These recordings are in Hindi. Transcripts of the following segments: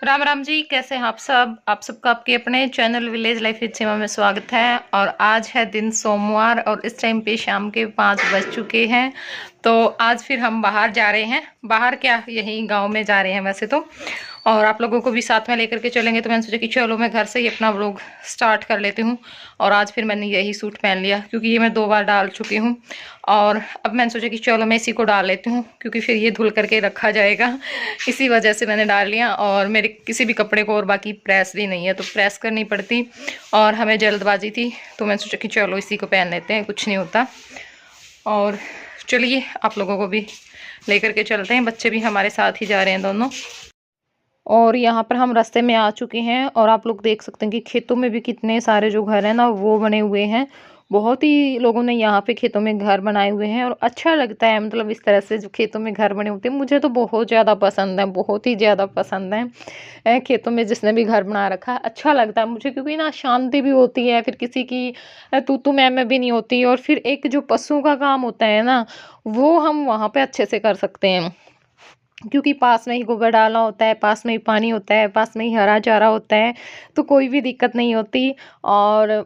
राम राम जी, कैसे हैं आप सब। आप सबका आपके अपने चैनल विलेज लाइफ विद सीमा में स्वागत है। और आज है दिन सोमवार और इस टाइम पे शाम के 5 बज चुके हैं। तो आज फिर हम बाहर जा रहे हैं। बाहर क्या, यहीं गांव में जा रहे हैं वैसे तो। और आप लोगों को भी साथ में लेकर के चलेंगे, तो मैंने सोचा कि चलो मैं घर से ही अपना व्लॉग स्टार्ट कर लेती हूँ। और आज फिर मैंने यही सूट पहन लिया, क्योंकि ये मैं 2 बार डाल चुकी हूँ। और अब मैंने सोचा कि चलो मैं इसी को डाल लेती हूँ, क्योंकि फिर ये धुल करके रखा जाएगा। इसी वजह से मैंने डाल लिया। और मेरे किसी भी कपड़े को और बाकी प्रेस भी नहीं है, तो प्रेस करनी पड़ती और हमें जल्दबाजी थी, तो मैंने सोचा कि चलो इसी को पहन लेते हैं, कुछ नहीं होता। और चलिए आप लोगों को भी लेकर के चलते हैं। बच्चे भी हमारे साथ ही जा रहे हैं दोनों। और यहाँ पर हम रास्ते में आ चुके हैं और आप लोग देख सकते हैं कि खेतों में भी कितने सारे जो घर हैं ना वो बने हुए हैं। बहुत ही लोगों ने यहाँ पे खेतों में घर बनाए हुए हैं और अच्छा लगता है। मतलब इस तरह से जो खेतों में घर बने होते हैं मुझे तो बहुत ज़्यादा पसंद है, बहुत ही ज़्यादा पसंद है। खेतों में जिसने भी घर बना रखा है अच्छा लगता है मुझे, क्योंकि ना शांति भी होती है, फिर किसी की तू तू मैं भी नहीं होती। और फिर एक जो पशुओं का काम होता है ना, वो हम वहाँ पे अच्छे से कर सकते हैं, क्योंकि पास में ही गोबर डालना होता है, पास में ही पानी होता है, पास में ही हरा चारा होता है, तो कोई भी दिक्कत नहीं होती। और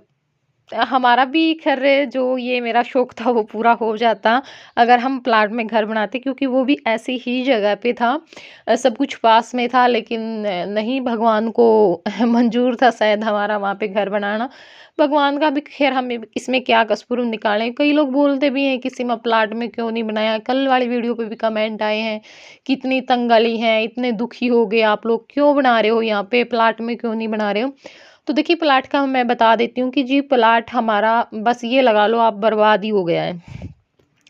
हमारा भी खैर जो ये मेरा शौक था वो पूरा हो जाता अगर हम प्लाट में घर बनाते, क्योंकि वो भी ऐसी ही जगह पे था। सब कुछ पास में था, लेकिन नहीं, भगवान को मंजूर था शायद हमारा वहाँ पे घर बनाना। भगवान का भी खैर, हमें इसमें क्या कसूर निकालें। कई लोग बोलते भी हैं कि सीमा प्लाट में क्यों नहीं बनाया। कल वाली वीडियो पे भी कमेंट आए हैं कि इतनी तंग गली है, इतने दुखी हो गए आप लोग, क्यों बना रहे हो यहाँ पे, प्लाट में क्यों नहीं बना रहे हो। तो देखिए प्लाट का मैं बता देती हूँ कि जी प्लाट हमारा बस ये लगा लो आप बर्बाद ही हो गया है,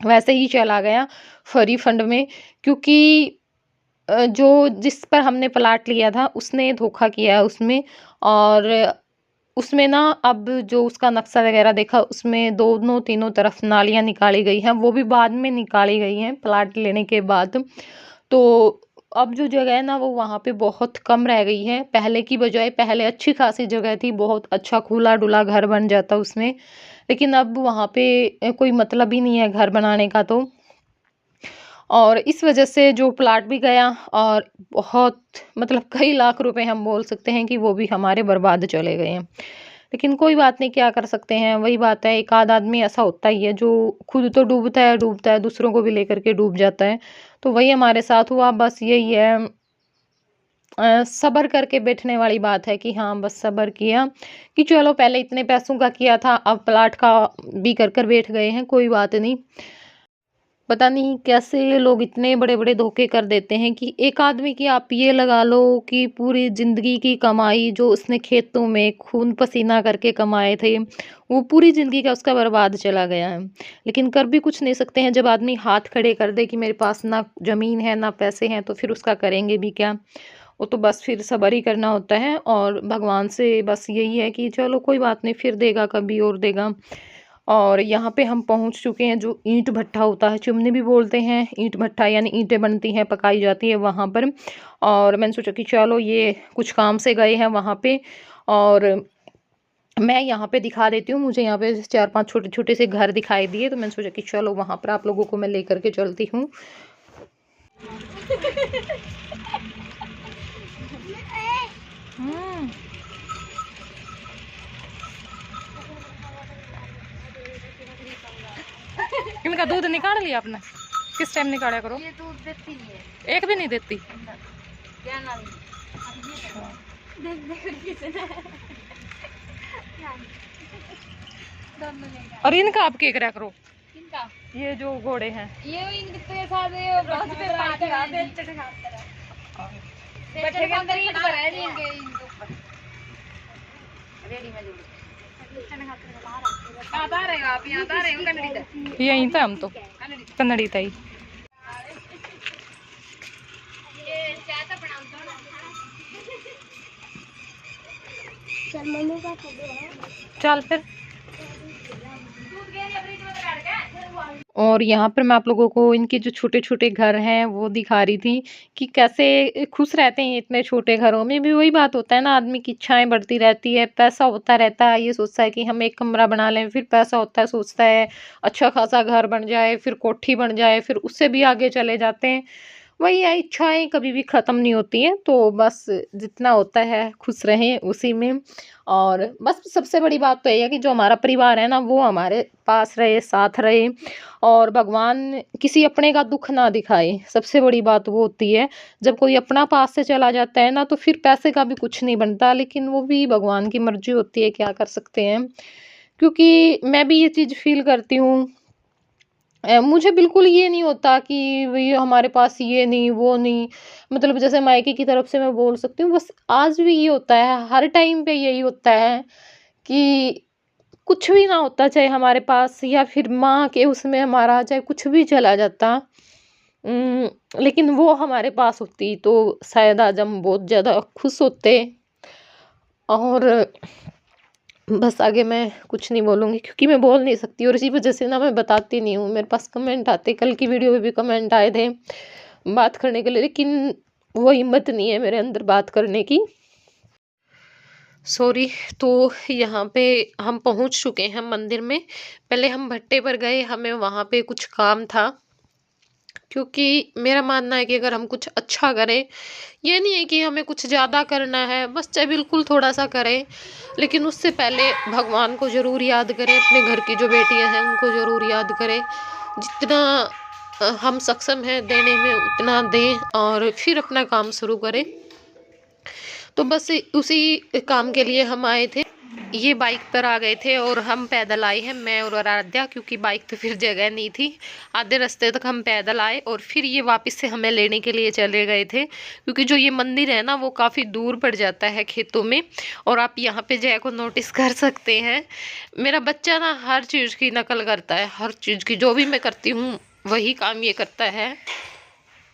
वैसे ही चला गया फरी फंड में। क्योंकि जो जिस पर हमने प्लाट लिया था उसने धोखा किया है उसमें। और उसमें ना अब जो उसका नक्शा वगैरह देखा, उसमें दोनों तीनों तरफ नालियाँ निकाली गई हैं, वो भी बाद में निकाली गई हैं प्लाट लेने के बाद। तो अब जो जगह है ना वो वहाँ पे बहुत कम रह गई है पहले की बजाय। पहले अच्छी खासी जगह थी, बहुत अच्छा खुला डुला घर बन जाता उसमें, लेकिन अब वहाँ पे कोई मतलब ही नहीं है घर बनाने का। तो और इस वजह से जो प्लाट भी गया, और बहुत मतलब कई लाख रुपए हम बोल सकते हैं कि वो भी हमारे बर्बाद चले गए हैं। लेकिन कोई बात नहीं, क्या कर सकते हैं। वही बात है, एक आध आदमी ऐसा होता ही है जो खुद तो डूबता है, दूसरों को भी लेकर के डूब जाता है। तो वही हमारे साथ हुआ, बस यही है। सब्र करके बैठने वाली बात है कि हाँ, बस सब्र किया कि चलो पहले इतने पैसों का किया था, अब प्लाट का भी कर बैठ गए हैं, कोई बात नहीं। पता नहीं कैसे लोग इतने बड़े-बड़े धोखे कर देते हैं कि एक आदमी की आप ये लगा लो कि पूरी ज़िंदगी की कमाई जो उसने खेतों में खून पसीना करके कमाए थे, वो पूरी ज़िंदगी का उसका बर्बाद चला गया है। लेकिन कर भी कुछ नहीं सकते हैं, जब आदमी हाथ खड़े कर दे कि मेरे पास ना ज़मीन है, ना पैसे हैं, तो फिर उसका करेंगे भी क्या? वो तो बस फिर सब्र ही करना होता है और भगवान से बस यही है कि चलो कोई बात नहीं, फिर देगा, कभी और देगा। और यहाँ पे हम पहुँच चुके हैं, जो ईंट भट्ठा होता है, चिमनी भी बोलते हैं, ईंट भट्ठा यानी ईंटें बनती हैं, पकाई जाती है वहाँ पर। और मैंने सोचा कि चलो ये कुछ काम से गए हैं वहाँ पे, और मैं यहाँ पे दिखा देती हूँ। मुझे यहाँ पे 4-5 छोटे-छोटे से घर दिखाई दिए, तो मैंने सोचा कि चलो वहाँ पर आप लोगों को मैं लेकर के चलती हूँ। इनका दूध निकाल लिया आपने? किस टाइम निकाला करो? ये दूध देती नहीं है। एक भी नहीं देती? क्या नाम है? देख देख किसने दोनों ने और इनका आप क्या करा करो? किनका? ये जो घोड़े हैं, ये इनके साथ ये रोज पे पार्टी आते हैं चढ़ खाते हैं। बैठे के अंदर ईंट पर है इनके ऊपर रेडी में जोड़ आता रहेगा। आप यहाँ आता रहेगा कन्नड़ी तक, यहीं था हम तो, कन्नड़ी था ही। ये चाय तो बना दो ना। चल मम्मी का खबर है, चल फिर। और यहाँ पर मैं आप लोगों को इनके जो छोटे-छोटे घर हैं वो दिखा रही थी कि कैसे खुश रहते हैं इतने छोटे घरों में। भी वही बात होता है ना, आदमी की इच्छाएँ बढ़ती रहती है, पैसा होता रहता है, ये सोचता है कि हम एक कमरा बना लें, फिर पैसा होता है, सोचता है अच्छा खासा घर बन जाए, फिर कोठी बन जाए, फिर उससे भी आगे चले जाते हैं। वही है, इच्छाएँ कभी भी ख़त्म नहीं होती हैं, तो बस जितना होता है खुश रहें उसी में। और बस सबसे बड़ी बात तो ये है कि जो हमारा परिवार है ना, वो हमारे पास रहे, साथ रहे, और भगवान किसी अपने का दुःख ना दिखाए, सबसे बड़ी बात वो होती है। जब कोई अपना पास से चला जाता है ना, तो फिर पैसे का भी कुछ नहीं बनता, लेकिन वो भी भगवान की मर्ज़ी होती है, क्या कर सकते हैं। क्योंकि मैं भी ये चीज़ फ़ील करती हूँ। मुझे बिल्कुल ये नहीं होता कि भई हमारे पास ये नहीं, वो नहीं, मतलब जैसे मायके की तरफ से मैं बोल सकती हूँ, बस आज भी ये होता है, हर टाइम पे यही होता है कि कुछ भी ना होता, चाहे हमारे पास या फिर माँ के उसमें हमारा चाहे कुछ भी चला जाता, लेकिन वो हमारे पास होती तो शायद आज हम बहुत ज़्यादा खुश होते। और बस आगे मैं कुछ नहीं बोलूँगी, क्योंकि मैं बोल नहीं सकती, और इसी वज़ह से ना मैं बताती नहीं हूँ। मेरे पास कमेंट आते, कल की वीडियो में भी कमेंट आए थे बात करने के लिए, लेकिन वो हिम्मत नहीं है मेरे अंदर बात करने की। सॉरी। तो यहाँ पे हम पहुँच चुके हैं मंदिर में। पहले हम भट्टे पर गए, हमें वहाँ पे कुछ काम था, क्योंकि मेरा मानना है कि अगर हम कुछ अच्छा करें, ये नहीं है कि हमें कुछ ज़्यादा करना है, बस चाहे बिल्कुल थोड़ा-सा करें, लेकिन उससे पहले भगवान को ज़रूर याद करें, अपने घर की जो बेटियाँ हैं उनको ज़रूर याद करें। जितना हम सक्षम हैं देने में उतना दें, और फिर अपना काम शुरू करें। तो बस उसी काम के लिए हम आए थे। ये बाइक पर आ गए थे और हम पैदल आए हैं, मैं और आराध्या, क्योंकि बाइक तो फिर जगह नहीं थी। आधे रास्ते तक हम पैदल आए और फिर ये वापस से हमें लेने के लिए चले गए थे, क्योंकि जो ये मंदिर है ना, वो काफ़ी दूर पड़ जाता है खेतों में। और आप यहाँ पे जय को नोटिस कर सकते हैं, मेरा बच्चा ना हर चीज़ की नकल करता है, हर चीज़ की, जो भी मैं करती हूँ वही काम ये करता है।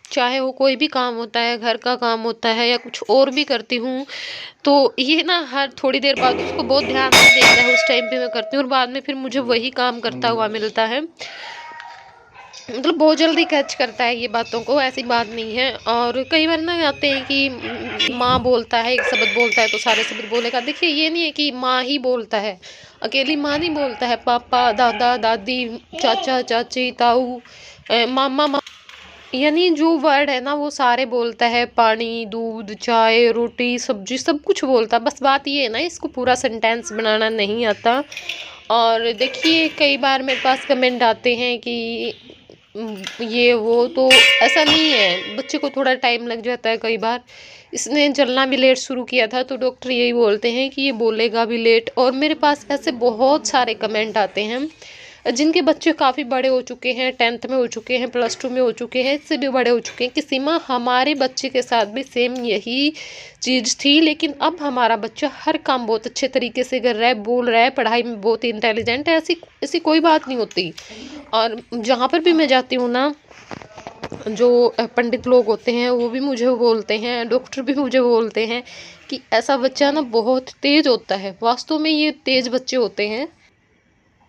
चाहे वो कोई भी काम होता है, घर का काम होता है या कुछ और भी करती हूँ, तो ये ना हर थोड़ी देर बाद उसको बहुत ध्यान से देखता है, उस टाइम पे मैं करती हूँ और बाद में फिर मुझे वही काम करता हुआ मिलता है। मतलब बहुत जल्दी कैच करता है ये बातों को, ऐसी बात नहीं है। और कई बार ना आते हैं कि माँ बोलता है, एक शब्द बोलता है तो सारे शब्द बोलेगा। देखिए, ये नहीं है कि माँ ही बोलता है, अकेली माँ नहीं बोलता है, पापा, दादा, दादी, चाचा, चाची, ताऊ, मामा, यानी जो वर्ड है ना वो सारे बोलता है। पानी, दूध, चाय, रोटी, सब्जी, सब कुछ बोलता है। बस बात ये है ना, इसको पूरा सेंटेंस बनाना नहीं आता। और देखिए, कई बार मेरे पास कमेंट आते हैं कि ये वो, तो ऐसा नहीं है, बच्चे को थोड़ा टाइम लग जाता है कई बार। इसने चलना भी लेट शुरू किया था, तो डॉक्टर यही बोलते हैं कि ये बोलेगा भी लेट। और मेरे पास ऐसे बहुत सारे कमेंट आते हैं जिनके बच्चे काफ़ी बड़े हो चुके हैं, 10th में हो चुके हैं, +2 में हो चुके हैं, इससे भी बड़े हो चुके हैं कि सीमा, हमारे बच्चे के साथ भी सेम यही चीज़ थी, लेकिन अब हमारा बच्चा हर काम बहुत अच्छे तरीके से कर रहा है, बोल रहा है, पढ़ाई में बहुत इंटेलिजेंट है। ऐसी ऐसी कोई बात नहीं होती। और जहाँ पर भी मैं जाती हूँ ना, जो पंडित लोग होते हैं वो भी मुझे बोलते हैं, डॉक्टर भी मुझे बोलते हैं कि ऐसा बच्चा ना बहुत तेज़ होता है। वास्तव में ये तेज़ बच्चे होते हैं।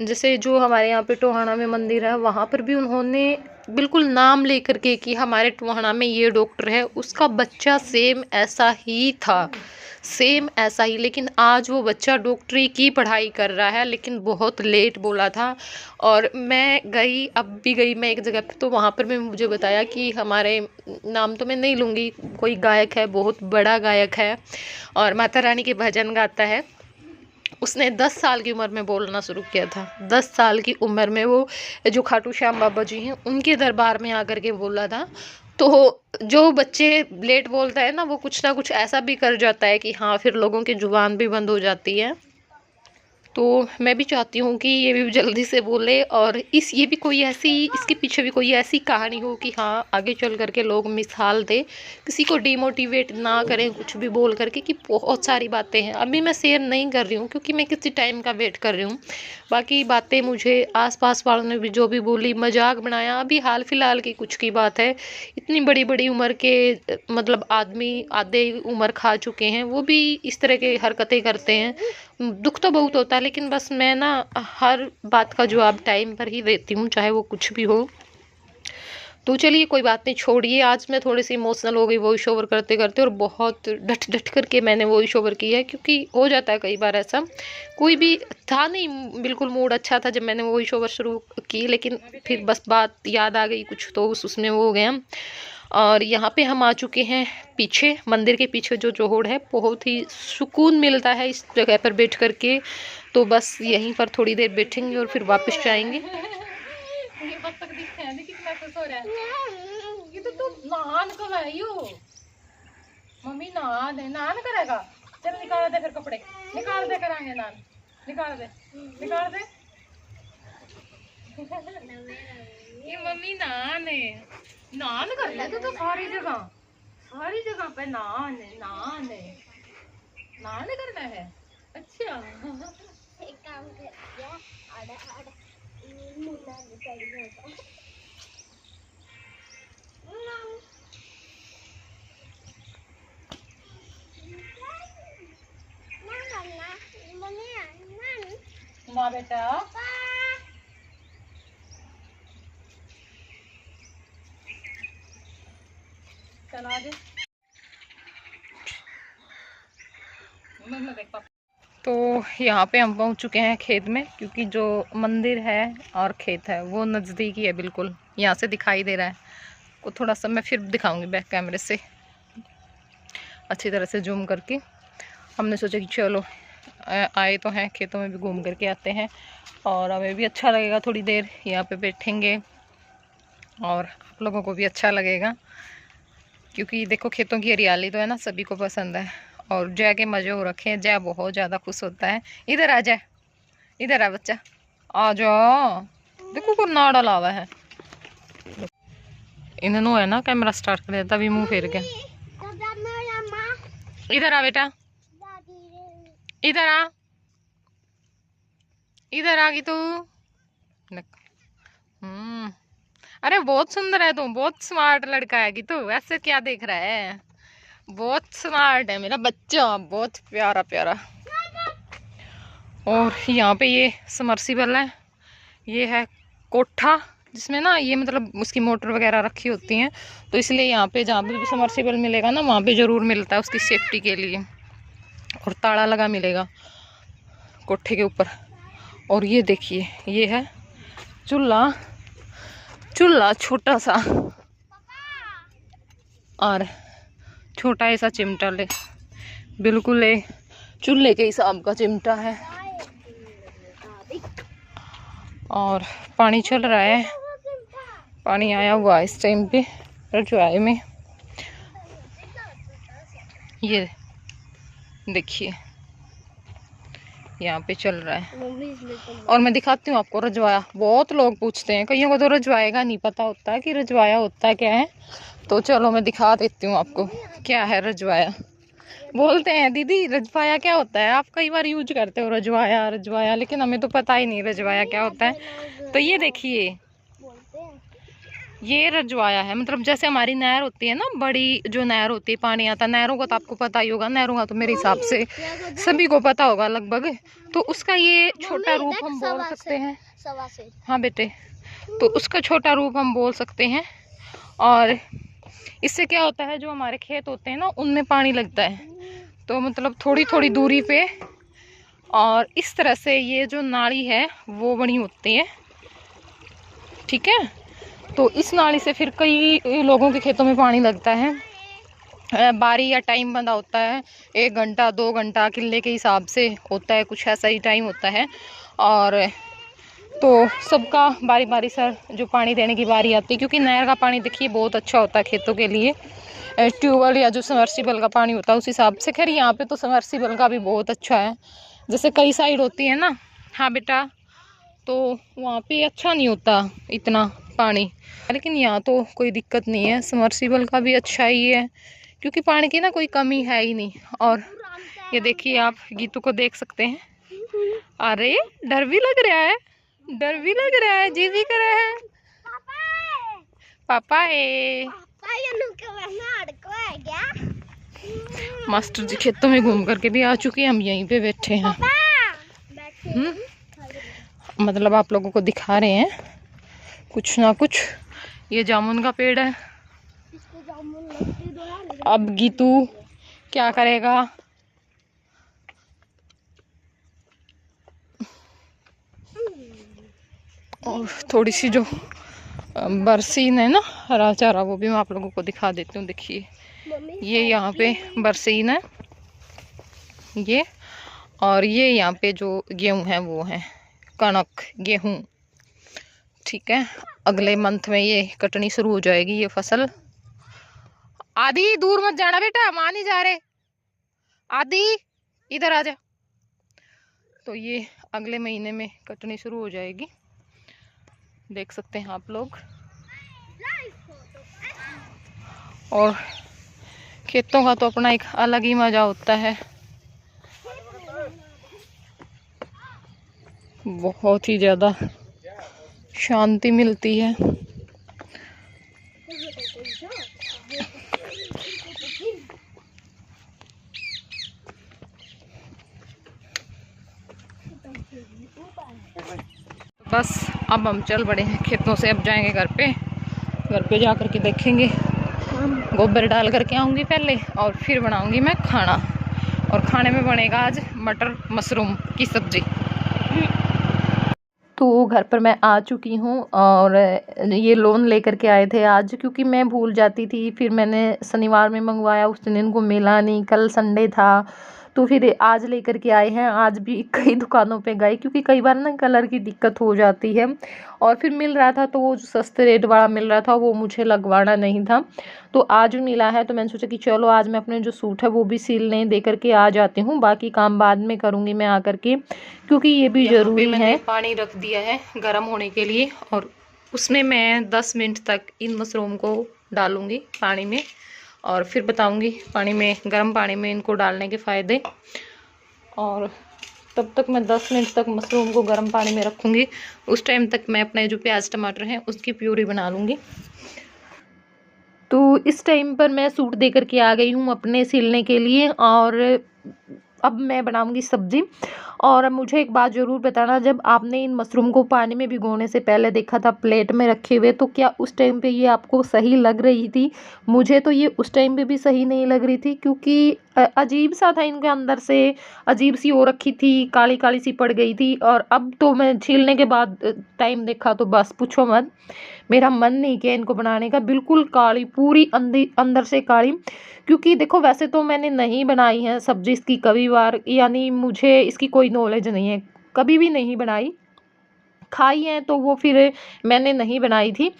जैसे जो हमारे यहाँ पे टोहाना में मंदिर है, वहाँ पर भी उन्होंने बिल्कुल नाम लेकर के कि हमारे टोहाना में ये डॉक्टर है, उसका बच्चा सेम ऐसा ही था, सेम ऐसा ही। लेकिन आज वो बच्चा डॉक्टरी की पढ़ाई कर रहा है, लेकिन बहुत लेट बोला था। और मैं गई, अब भी गई मैं एक जगह पे, तो वहाँ पर भी मुझे बताया कि हमारे, नाम तो मैं नहीं लूँगी, कोई गायक है, बहुत बड़ा गायक है और माता रानी के भजन गाता है। उसने 10 साल की उम्र में बोलना शुरू किया था। 10 साल की उम्र में वो, जो खाटू श्याम बाबा जी हैं, उनके दरबार में आकर के बोला था। तो जो बच्चे लेट बोलता है ना, वो कुछ ना कुछ ऐसा भी कर जाता है कि हाँ, फिर लोगों की जुबान भी बंद हो जाती है। तो मैं भी चाहती हूँ कि ये भी जल्दी से बोले, और ये भी कोई ऐसी, इसके पीछे भी कोई ऐसी कहानी हो कि हाँ, आगे चल करके लोग मिसाल दे, किसी को डिमोटिवेट ना करें कुछ भी बोल करके, कि बहुत सारी बातें हैं। अभी मैं शेयर नहीं कर रही हूँ क्योंकि मैं किसी टाइम का वेट कर रही हूँ। बाकी बातें मुझे आसपास वालों ने भी जो भी बोली, मजाक बनाया, अभी हाल फिलहाल की कुछ की बात है। इतनी बड़ी बड़ी उम्र के मतलब आदमी, आधे उम्र खा चुके हैं, वो भी इस तरह के हरकतें करते हैं। दुख तो बहुत होता है, लेकिन बस मैं ना हर बात का जवाब टाइम पर ही देती हूँ, चाहे वो कुछ भी हो। तो चलिए, कोई बात नहीं, छोड़िए। आज मैं थोड़ी सी इमोशनल हो गई वॉइस ओवर करते करते, और बहुत डट डट करके मैंने वॉइस ओवर की है, क्योंकि हो जाता है कई बार ऐसा। कोई भी था नहीं, बिल्कुल मूड अच्छा था जब मैंने वॉइस ओवर शुरू की, लेकिन फिर बस बात याद आ गई कुछ, तो उसमें वो हो गया। और यहाँ पे हम आ चुके हैं पीछे, मंदिर के पीछे जो जोहड़ है। बहुत ही सुकून मिलता है इस जगह पर बैठ कर के। तो बस यहीं पर थोड़ी देर बैठेंगे और फिर वापस जाएंगे। ये बत्तख दिखते हैं, कितना खुश हो रहा है। ये तो तू नहान कब आई हो? मम्मी नहान करेगा। चल निकाल दे फिर कपड़े, निकाल दे, कराएंगे नान, निकाल दे, निकाल दे। ये मम्मी नान कर ले तो सारी जगह पे नान करना है। अच्छा एक काम कर, आड़ा मुन्ना निकल गया। ना बेटा, चला दे। तो यहाँ पे हम पहुँच चुके हैं खेत में, क्योंकि जो मंदिर है और खेत है वो नज़दीक ही है, बिल्कुल यहाँ से दिखाई दे रहा है। को थोड़ा सा मैं फिर दिखाऊंगी बैक कैमरे से अच्छी तरह से जूम करके। हमने सोचा कि चलो आए तो हैं, खेतों में भी घूम करके आते हैं और हमें भी अच्छा लगेगा। थोड़ी देर यहाँ पे बैठेंगे और आप लोगों को भी अच्छा लगेगा, क्योंकि देखो खेतों की हरियाली तो है ना, सभी को पसंद है। और जय के मज़े हो रखे हैं, जय बहुत ज़्यादा खुश होता है। इधर आ जा, इधर आ बच्चा, आ जाओ। देखो को नाड़ा लावा है। इन्होंने है ना कैमरा स्टार्ट कर देता, भी मुंह फेर के। इधर आ बेटा, इधर आ, इधर आ गई तू। अरे बहुत सुंदर है तू, बहुत स्मार्ट लड़का है कि तू, ऐसे क्या देख रहा है? बहुत स्मार्ट है मेरा बच्चा, बहुत प्यारा प्यारा। और यहाँ पे ये समर्सिबल है, ये है कोठा जिसमें ना ये मतलब उसकी मोटर वगैरह रखी होती हैं, तो इसलिए यहाँ पे जहाँ पे भी समर्सिबल मिलेगा ना वहाँ पे ज़रूर मिलता है उसकी सेफ्टी के लिए। और ताला लगा मिलेगा कोठे के ऊपर। और ये देखिए, ये है चूल्हा, चूल्हा छोटा सा, और छोटा ऐसा चिमटा ले, बिल्कुल एक चूल्हे के हिसाब का चिमटा है। और पानी चल रहा है, पानी आया हुआ है इस टाइम पे रजवाड़े में। ये देखिए यहाँ पे चल रहा है। और मैं दिखाती हूँ आपको रजवाया। बहुत लोग पूछते हैं, कईयों को तो रजवाए का नहीं पता होता है कि रजवाया होता है क्या है। तो चलो मैं दिखा देती हूँ आपको क्या है रजवाया। बोलते हैं दीदी रजवाया क्या होता है, आप कई बार यूज करते हो रजवाया रजवाया, लेकिन हमें तो पता ही नहीं रजवाया क्या होता है। तो ये देखिए, ये रजवाया है, मतलब जैसे हमारी नहर होती है ना, बड़ी जो नहर होती है, पानी आता है नहरों का, तो आपको पता ही होगा, नहरों का तो मेरे हिसाब से सभी को पता होगा लगभग। तो उसका ये छोटा रूप हम बोल सकते हैं। हाँ बेटे, तो उसका छोटा रूप हम बोल सकते हैं। और इससे क्या होता है, जो हमारे खेत होते हैं ना उनमें पानी लगता है, तो मतलब थोड़ी थोड़ी दूरी पे। और इस तरह से ये जो नाली है वो बनी होती है, ठीक है। तो इस नाली से फिर कई लोगों के खेतों में पानी लगता है। बारी या टाइम बंधा होता है, 1 घंटा 2 घंटा किले के हिसाब से होता है, कुछ ऐसा ही टाइम होता है। और तो सबका बारी बारी से जो पानी देने की बारी आती है, क्योंकि नहर का पानी देखिए बहुत अच्छा होता है खेतों के लिए। ट्यूबवेल या जो समर्सिबल का पानी होता है उस हिसाब से। खैर यहाँ पे तो समर्सिबल का भी बहुत अच्छा है, जैसे कई साइड होती है ना। हाँ बेटा, तो वहाँ पे अच्छा नहीं होता इतना पानी, लेकिन यहाँ तो कोई दिक्कत नहीं है, समर्सिबल का भी अच्छा ही है, क्योंकि पानी की ना कोई कमी है ही नहीं। और ये देखिए, आप गीतू को देख सकते हैं। अरे डर भी लग रहा है, डर भी लग रहा है, जी भी कर रहा है। पापा है, मास्टर जी खेतों में घूम करके भी आ चुके हैं, हम यहीं पे बैठे हैं। मतलब आप लोगों को दिखा रहे हैं कुछ ना कुछ। ये जामुन का पेड़ है। अब गीतू क्या करेगा, और थोड़ी सी जो बरसीन है ना, हरा चारा, वो भी मैं आप लोगों को दिखा देती हूँ। देखिए ये यहाँ पे बरसीन है ये, और ये यहाँ पे जो गेहूँ है वो है कणक गेहूँ। ठीक है, अगले मंथ में ये कटनी शुरू हो जाएगी ये फसल। आदि दूर मत जाना बेटा, मां नहीं जा रहे। आदि इधर आ जा। तो ये अगले महीने में कटनी शुरू हो जाएगी, देख सकते हैं आप लोग। और खेतों का तो अपना एक अलग ही मजा होता है, बहुत ही ज्यादा शांति मिलती है। बस अब हम चल पड़े हैं खेतों से, अब जाएंगे घर पे जा कर के देखेंगे। गोबर डाल करके आऊँगी पहले और फिर बनाऊंगी मैं खाना, और खाने में बनेगा आज मटर मशरूम की सब्जी। तो घर पर मैं आ चुकी हूँ, और ये लोन लेकर के आए थे आज, क्योंकि मैं भूल जाती थी। फिर मैंने शनिवार में मंगवाया, उस दिन इनको मिला नहीं, कल संडे था, तो फिर आज लेकर के आए हैं। आज भी कई दुकानों पे गए, क्योंकि कई बार ना कलर की दिक्कत हो जाती है, और फिर मिल रहा था तो वो जो सस्ते रेट वाला मिल रहा था वो मुझे लगवाना नहीं था। तो आज मिला है, तो मैंने सोचा कि चलो आज मैं अपने जो सूट है वो भी सिलने दे करके आ जाती हूँ, बाकी काम बाद में करूँगी मैं आ करके, क्योंकि ये भी ज़रूरी है। पानी रख दिया है गर्म होने के लिए, और उसमें मैं 10 मिनट तक इन मशरूम को डालूँगी पानी में, और फिर बताऊंगी पानी में, गर्म पानी में इनको डालने के फ़ायदे। और तब तक मैं 10 मिनट तक मशरूम को गर्म पानी में रखूँगी। उस टाइम तक मैं अपने जो प्याज टमाटर हैं उसकी प्यूरी बना लूँगी। तो इस टाइम पर मैं सूट दे करके आ गई हूँ अपने सिलने के लिए, और अब मैं बनाऊंगी सब्जी। और मुझे एक बात ज़रूर बताना, जब आपने इन मशरूम को पानी में भिगोने से पहले देखा था प्लेट में रखे हुए, तो क्या उस टाइम पे ये आपको सही लग रही थी? मुझे तो ये उस टाइम पे भी सही नहीं लग रही थी, क्योंकि अजीब सा था, इनके अंदर से अजीब सी हो रखी थी, काली काली सी पड़ गई थी। और अब तो मैं छीलने के बाद टाइम देखा तो बस पूछो मत, मेरा मन नहीं किया इनको बनाने का। बिल्कुल काली, पूरी अंदर से काली। क्योंकि देखो वैसे तो मैंने नहीं बनाई है सब्जी इसकी कभी बार, यानी मुझे इसकी कोई नॉलेज नहीं है, कभी भी नहीं बनाई। खाई है तो वो फिर मैंने नहीं बनाई थी,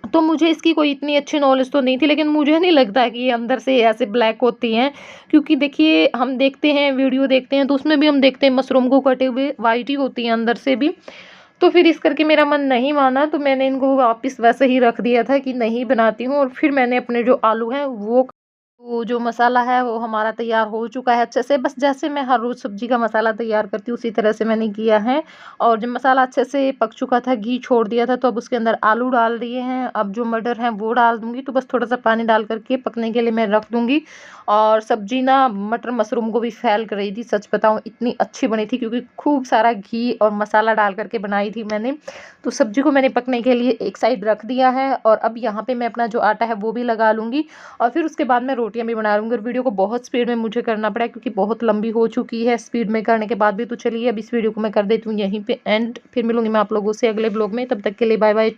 तो मुझे इसकी कोई इतनी अच्छी नॉलेज तो नहीं थी। लेकिन मुझे नहीं लगता कि ये अंदर से ऐसे ब्लैक होती हैं, क्योंकि देखिए हम देखते हैं, वीडियो देखते हैं, तो उसमें भी हम देखते हैं मशरूम को कटे हुए वाइट ही होती हैं अंदर से भी। तो फिर इस करके मेरा मन नहीं माना, तो मैंने इनको वापस वैसे ही रख दिया था कि नहीं बनाती हूँ। और फिर मैंने अपने जो आलू हैं वो जो मसाला है वो हमारा तैयार हो चुका है अच्छे से। बस जैसे मैं हर रोज़ सब्जी का मसाला तैयार करती हूँ उसी तरह से मैंने किया है। और जब मसाला अच्छे से पक चुका था, घी छोड़ दिया था, तो अब उसके अंदर आलू डाल दिए हैं। अब जो मटर हैं वो डाल दूँगी, तो बस थोड़ा सा पानी डाल करके पकने के लिए मैं रख दूँगी। और सब्जी ना मटर मशरूम को भी फैल कर रही थी, सच बताऊँ इतनी अच्छी बनी थी, क्योंकि खूब सारा घी और मसाला डाल करके बनाई थी मैंने। तो सब्जी को मैंने पकने के लिए एक साइड रख दिया है, और अब यहाँ पे मैं अपना जो आटा है वो भी लगा लूँगी, और फिर उसके बाद मैं रोटियाँ भी बना लूँगी। और वीडियो को बहुत स्पीड में मुझे करना पड़ा, क्योंकि बहुत लंबी हो चुकी है स्पीड में करने के बाद भी। तो चलिए अब इस वीडियो को मैं कर देती हूँ यहीं पे एंड, फिर मिलूँगी मैं आप लोगों से अगले ब्लॉग में। तब तक के लिए बाय बाय।